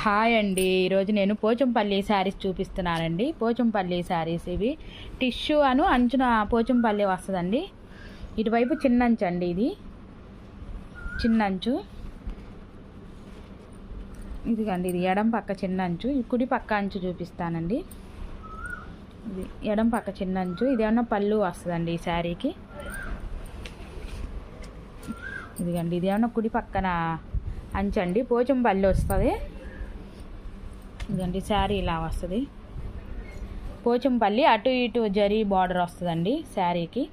Hi అండి. ఈరోజు నేను పోచంపల్లి శారీస్ చూపిస్తున్నానండి. పోచంపల్లి శారీస్ ఇవి టిష్యూ అంచున పోచంపల్లి వస్తుందండి. ఇటువైపు చిన్నంచు అండి, ఇది చిన్నంచు. ఇదిగండి, ఇది ఎడం పక్క చిన్నంచు, కుడి పక్క అంచు చూపిస్తానండి. ఇది ఎడం పక్క చిన్నంచు. ఇది ఏమన్నా పళ్ళు వస్తుందండి ఈ శారీకి. ఇదిగండి, ఇది ఏమన్నా కుడి పక్కన అంచండి, పోచంపల్లి వస్తుంది. ఇదండి శారీ ఇలా వస్తుంది. పోచంపల్లి అటు ఇటు జరీ బార్డర్ వస్తుందండి శారీకి.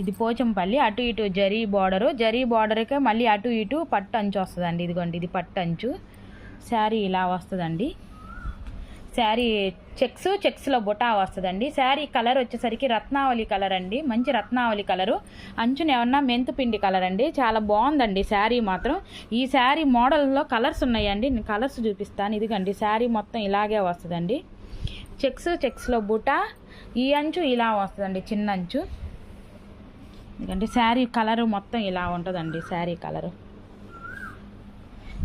ఇది పోచంపల్లి అటు ఇటు జరీ బార్డర్కే మళ్ళీ అటు ఇటు పట్టు అంచు వస్తుందండి. ఇదిగోండి, ఇది పట్టు అంచు. శారీ ఇలా వస్తుందండి. శారీ చెక్స్లో బుటా వస్తుందండి. శారీ కలర్ వచ్చేసరికి రత్నావళి కలర్ అండి, మంచి రత్నావళి కలరు. అంచున ఏమన్నా మెంతుపిండి కలర్ అండి. చాలా బాగుందండి శారీ మాత్రం. ఈ శారీ మోడల్లో కలర్స్ ఉన్నాయండి, నేను కలర్స్ చూపిస్తాను. ఇదిగండి, శారీ మొత్తం ఇలాగే వస్తుందండి. చెక్స్లో బుటా, ఈ అంచు ఇలా వస్తుందండి, చిన్న అంచు. ఎందుకంటే శారీ కలరు మొత్తం ఇలా ఉంటుందండి. శారీ కలరు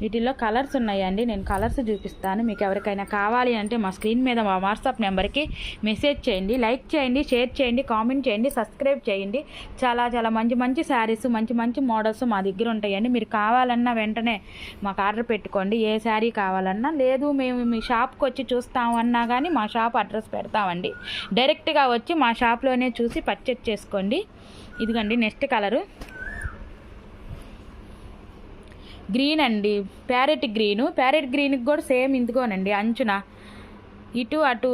వీటిల్లో కలర్స్ ఉన్నాయండి, నేను కలర్స్ చూపిస్తాను. మీకు ఎవరికైనా కావాలి అంటే మా స్క్రీన్ మీద మా వాట్సాప్ నెంబర్కి మెసేజ్ చేయండి, లైక్ చేయండి, షేర్ చేయండి, కామెంట్ చేయండి, సబ్స్క్రైబ్ చేయండి. చాలా చాలా మంచి మంచి శారీస్, మంచి మంచి మోడల్స్ మా దగ్గర ఉంటాయండి. మీరు కావాలన్నా వెంటనే మాకు ఆర్డర్ పెట్టుకోండి. ఏ శారీ కావాలన్నా, లేదు మేము మీ షాప్కి వచ్చి చూస్తాము అన్నా కానీ మా షాప్ అడ్రస్ పెడతామండి. డైరెక్ట్గా వచ్చి మా షాప్లోనే చూసి పర్చేజ్ చేసుకోండి. ఇదిగండి నెక్స్ట్ కలరు గ్రీన్ అండి, ప్యారెట్ గ్రీన్కి కూడా సేమ్ ఇందుకోనండి. అంచున ఇటు అటు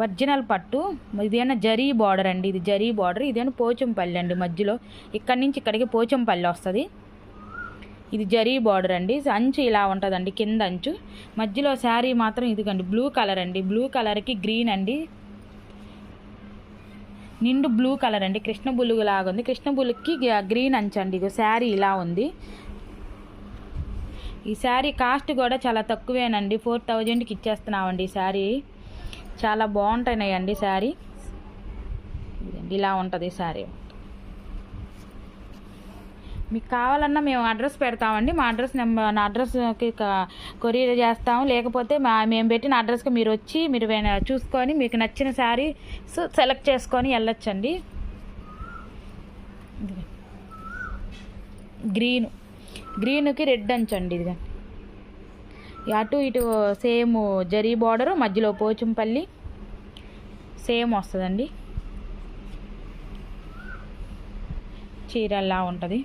ఒరిజినల్ పట్టు. ఇదేనా జరీ బార్డర్ అండి, ఇది జరీ బార్డర్. ఇదేనా పోచంపల్లి అండి, మధ్యలో ఇక్కడి నుంచి ఇక్కడికి పోచంపల్లి వస్తుంది. ఇది జరీ బార్డర్ అండి. అంచు ఇలా ఉంటుందండి, కింద అంచు. మధ్యలో శారీ మాత్రం ఇదిగండి బ్లూ కలర్ అండి, బ్లూ కలర్కి గ్రీన్ అండి, నిండు బ్లూ కలర్ అండి, కృష్ణ బులుగు లాగా ఉంది. కృష్ణ బులుగుకి గ్రీన్ అంచు అండి. ఇగో శారీ ఇలా ఉంది. ఈ శారీ కాస్ట్ కూడా చాలా తక్కువేనండి, 4000కి ఇచ్చేస్తున్నామండి. ఈ శారీ చాలా బాగుంటున్నాయండి. శారీ ఇలా ఉంటుంది. శారీ మీకు కావాలన్నా మేము అడ్రస్ పెడతామండి. మా అడ్రస్ నా అడ్రస్కి కొరియర్ చేస్తాము. లేకపోతే మేము పెట్టిన అడ్రస్కి మీరు వచ్చి మీరు చూసుకొని మీకు నచ్చిన శారీ సెలెక్ట్ చేసుకొని వెళ్ళొచ్చండి. గ్రీన్కి రెడ్ అంచండి. ఇదిగా అటు ఇటు సేమ్ జరీ బార్డరు, మధ్యలో పోచంపల్లి సేమ్ వస్తుందండి. చీరల్లా ఉంటుంది.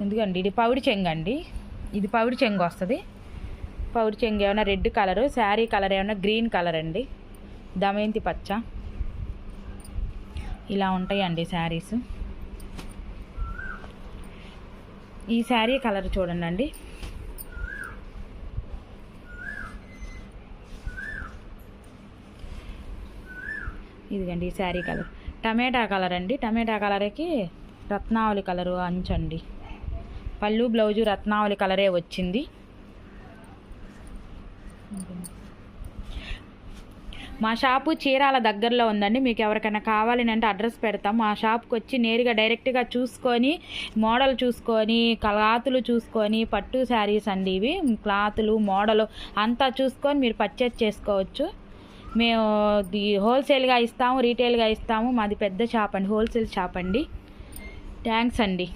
ఎందుకండి ఇది పౌడి చెంగు అండి, ఇది పౌడి చెంగు వస్తుంది. పౌడి చెంగు ఏమైనా రెడ్ కలరు, శారీ కలర్ ఏమైనా గ్రీన్ కలర్ అండి, దమయంతి పచ్చ. ఇలా ఉంటాయండి శారీస్. ఈ శారీ కలర్ చూడండి. ఇదిగండి ఈ శారీ కలర్ టమాటా కలర్ అండి. టమాటా కలర్కి రత్నావళి కలరు అంచండి. పళ్ళు బ్లౌజు రత్నావళి కలరే వచ్చింది. మా షాపు చీరాల దగ్గరలో ఉందండి. మీకు ఎవరికైనా కావాలి అంటే అడ్రస్ పెడతాం. మా షాప్కి వచ్చి నేరుగా డైరెక్ట్గా చూసుకొని, మోడల్ చూసుకొని, క్లాతులు చూసుకొని, పట్టు శారీస్ అండి ఇవి, క్లాతులు మోడలు అంతా చూసుకొని మీరు పర్చేజ్ చేసుకోవచ్చు. మేము హోల్సేల్గా ఇస్తాము, రీటైల్గా ఇస్తాము. మాది పెద్ద షాప్ అండి, హోల్సేల్ షాప్ అండి. థ్యాంక్స్ అండి.